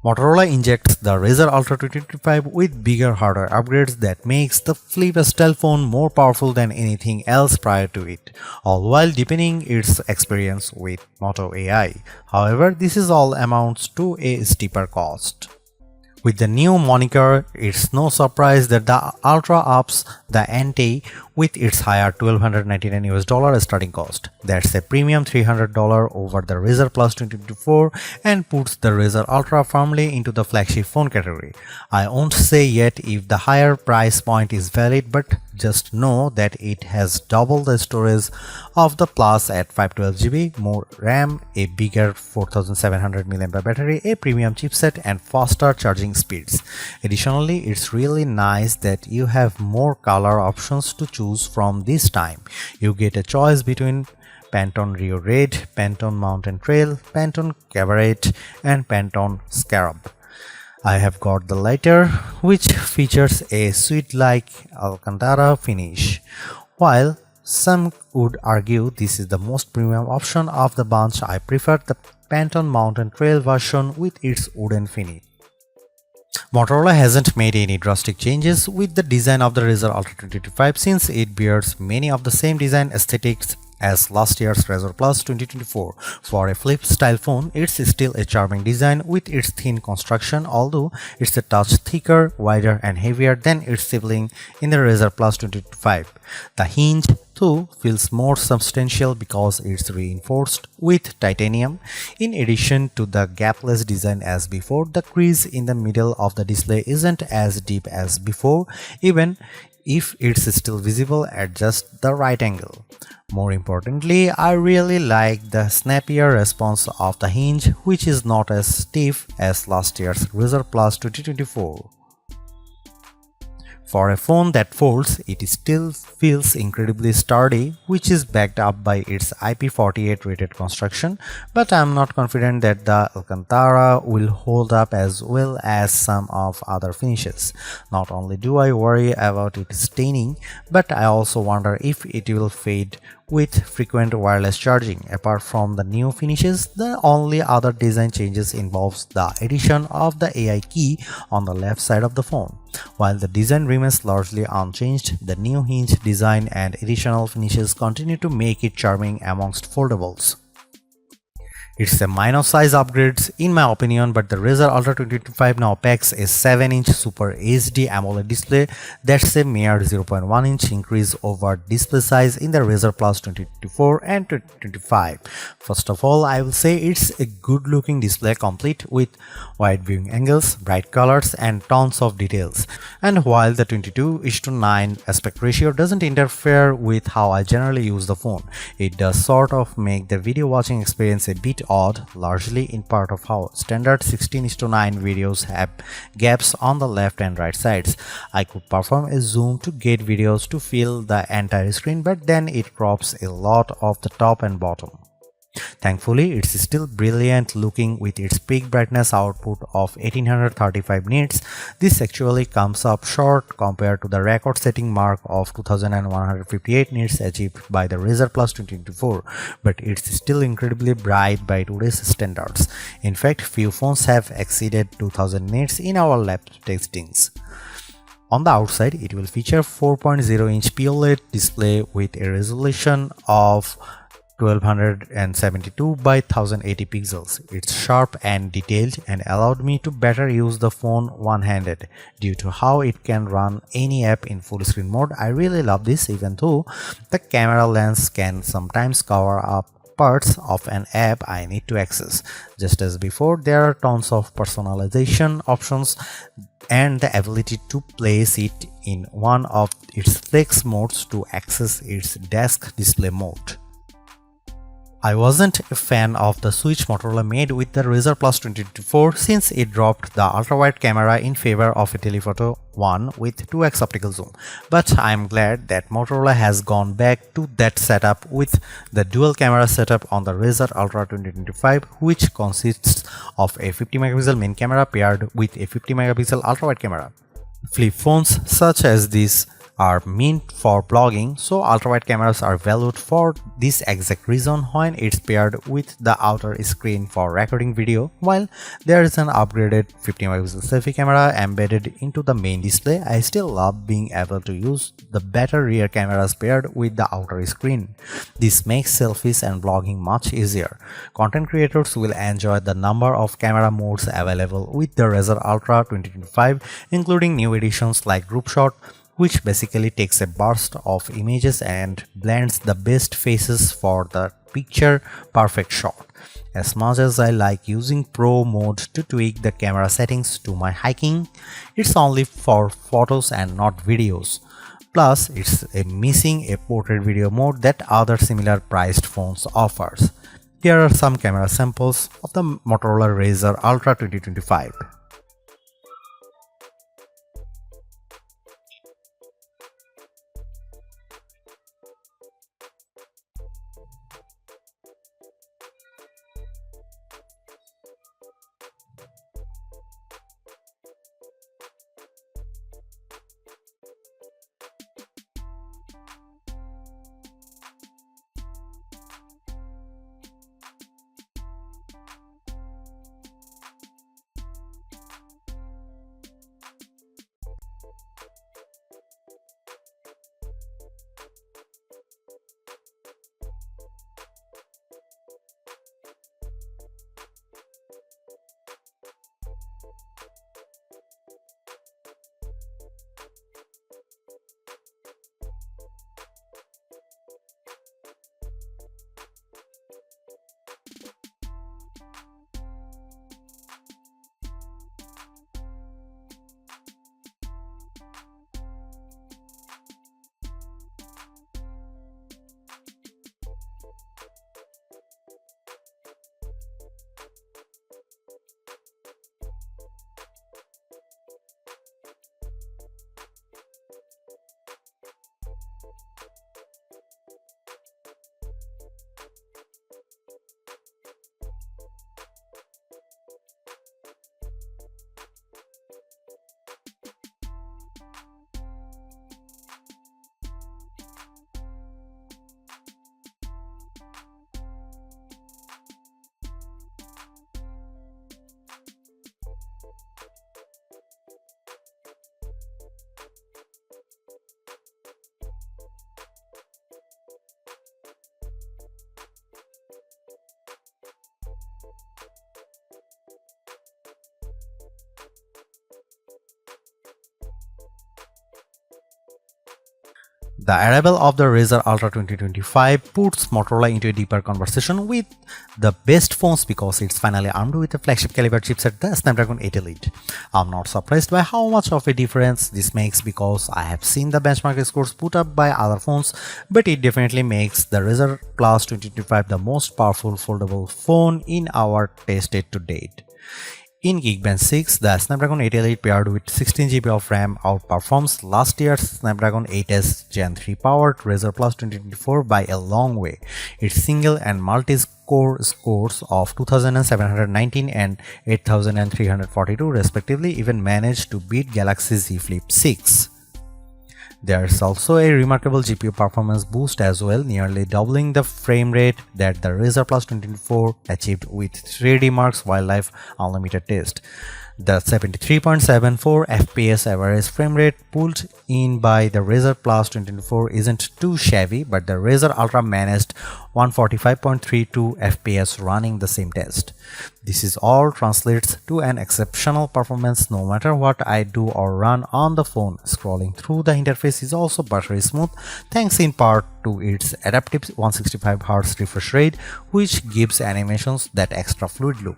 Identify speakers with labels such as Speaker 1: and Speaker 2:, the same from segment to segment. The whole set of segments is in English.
Speaker 1: Motorola injects the Razr Ultra 2025 with bigger hardware upgrades that makes the flip style phone more powerful than anything else prior to it, all while deepening its experience with Moto AI. However, this is all amounts to a steeper cost. With the new moniker, it's no surprise that the Ultra ups the ante with its higher $1,299 starting cost. That's a premium $300 over the Razr Plus 2024 and puts the Razr Ultra firmly into the flagship phone category. I won't say yet if the higher price point is valid, but just know that it has double the storage of the Plus at 512GB, more RAM, a bigger 4700 mAh battery, a premium chipset, and faster charging speeds. Additionally, it's really nice that you have more color options to choose from this time. You get a choice between Pantone Rio Red, Pantone Mountain Trail, Pantone Cabaret, and Pantone Scarab. I have got the latter, which features a suede-like Alcantara finish. While some would argue this is the most premium option of the bunch, I prefer the Pantone Mountain Trail version with its wooden finish. Motorola hasn't made any drastic changes with the design of the Razr Ultra 2025 since it bears many of the same design aesthetics as last year's Razr Plus 2024. For a flip-style phone, it's still a charming design with its thin construction, although it's a touch thicker, wider, and heavier than its sibling in the Razr Plus 2025. The hinge, too, feels more substantial because it's reinforced with titanium. In addition to the gapless design as before, the crease in the middle of the display isn't as deep as before, even if it's still visible at just the right angle. More importantly, I really like the snappier response of the hinge, which is not as stiff as last year's Razr Plus 2024. For a phone that folds, it still feels incredibly sturdy, which is backed up by its IP48 rated construction, but I'm not confident that the Alcantara will hold up as well as some of other finishes. Not only do I worry about it staining, but I also wonder if it will fade with frequent wireless charging. Apart from the new finishes, the only other design changes involves the addition of the AI key on the left side of the phone. While the design remains largely unchanged, the new hinge design and additional finishes continue to make it charming amongst foldables. It's a minor size upgrade in my opinion, but the Razr Ultra 2025 now packs a 7-inch Super HD AMOLED display. That's a mere 0.1-inch increase over display size in the Razr Plus 2024 and 2025. First of all, I will say it's a good looking display complete with wide viewing angles, bright colors, and tons of details. And while the 22:9 aspect ratio doesn't interfere with how I generally use the phone, it does sort of make the video watching experience a bit odd, largely in part of how standard 16:9 videos have gaps on the left and right sides. I could perform a zoom to get videos to fill the entire screen, but then it crops a lot of the top and bottom. Thankfully, it's still brilliant looking with its peak brightness output of 1835 nits. This actually comes up short compared to the record-setting mark of 2158 nits achieved by the Razr Plus 2024, but it's still incredibly bright by today's standards. In fact, few phones have exceeded 2000 nits in our lab testings. On the outside, it will feature 4.0-inch POLED display with a resolution of 1272 by 1080 pixels. It's sharp and detailed and allowed me to better use the phone one-handed due to how it can run any app in full screen mode. I really love this, even though the camera lens can sometimes cover up parts of an app I need to access. Just as before, there are tons of personalization options and the ability to place it in one of its flex modes to access its desk display mode. I wasn't a fan of the switch Motorola made with the Razr Plus 2024 since it dropped the ultra-wide camera in favor of a telephoto one with 2x optical zoom, but I'm glad that Motorola has gone back to that setup with the dual camera setup on the Razr Ultra 2025, which consists of a 50 megapixel main camera paired with a 50 megapixel ultra-wide camera. Flip phones such as this are meant for vlogging, so ultrawide cameras are valued for this exact reason when it's paired with the outer screen for recording video. While there is an upgraded 50 megapixel selfie camera embedded into the main display, I still love being able to use the better rear cameras paired with the outer screen. This makes selfies and vlogging much easier. Content creators will enjoy the number of camera modes available with the Razr Ultra 2025, including new editions like Group Shot, which basically takes a burst of images and blends the best faces for the picture perfect shot. As much as I like using Pro mode to tweak the camera settings to my hiking, it's only for photos and not videos. Plus, it's missing a portrait video mode that other similar priced phones offers. Here are some camera samples of the Motorola Razr Ultra 2025. The arrival of the Razr Ultra 2025 puts Motorola into a deeper conversation with the best phones because it's finally armed with a flagship caliber chipset, the Snapdragon 8 Elite. I'm not surprised by how much of a difference this makes because I have seen the benchmark scores put up by other phones, but it definitely makes the Razr Plus 2025 the most powerful foldable phone in our tested to date. In Geekbench 6, the Snapdragon 8 Elite paired with 16GB of RAM outperforms last year's Snapdragon 8s Gen 3 powered Razr Plus 2024 by a long way. Its single and multi-core scores of 2719 and 8342 respectively even managed to beat Galaxy Z Flip 6. There's also a remarkable GPU performance boost as well, nearly doubling the frame rate that the Razr Plus 2024 achieved with 3D Mark's Wildlife Unlimited test. The 73.74 FPS average frame rate pulled in by the Razr Plus 2024 isn't too shabby, but the Razr Ultra managed 145.32 FPS running the same test. This is all translates to an exceptional performance no matter what I do or run on the phone. Scrolling through the interface is also buttery smooth, thanks in part to its adaptive 165Hz refresh rate, which gives animations that extra fluid look.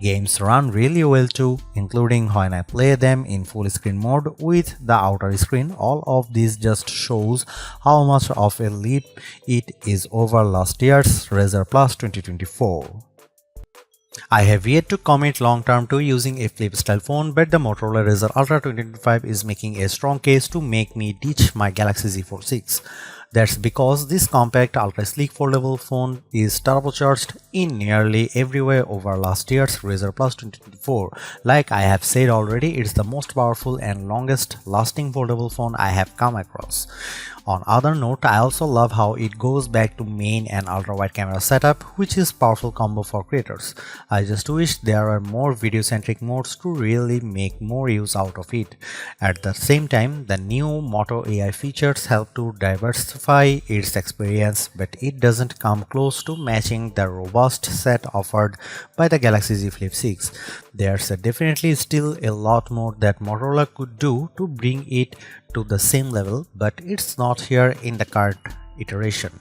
Speaker 1: Games run really well too, including when I play them in full screen mode with the outer screen. All of this just shows how much of a leap it is over last year's Razr Plus 2024. I have yet to commit long term to using a flip style phone, but the Motorola Razr Ultra 2025 is making a strong case to make me ditch my Galaxy Z Fold 6. That's because this compact ultra-sleek foldable phone is turbocharged in nearly every way over last year's Razr Plus 2024. Like I have said already, it's the most powerful and longest lasting foldable phone I have come across. On other note, I also love how it goes back to main and ultra-wide camera setup, which is powerful combo for creators. I just wish there are more video-centric modes to really make more use out of it. At the same time, the new Moto AI features help to diversify its experience, but it doesn't come close to matching the robust set offered by the Galaxy Z Flip 6. There's definitely still a lot more that Motorola could do to bring it to the same level, but it's not here in the current iteration.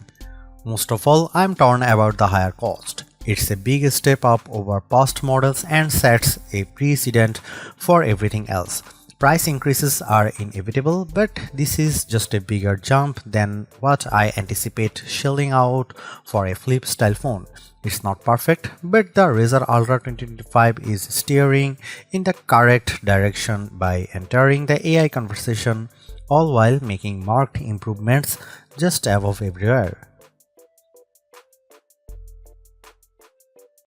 Speaker 1: Most of all, I'm torn about the higher cost. It's a big step up over past models and sets a precedent for everything else. Price increases are inevitable, but this is just a bigger jump than what I anticipate shelling out for a flip-style phone. It's not perfect, but the Razr Ultra 2025 is steering in the correct direction by entering the AI conversation, all while making marked improvements just above everywhere.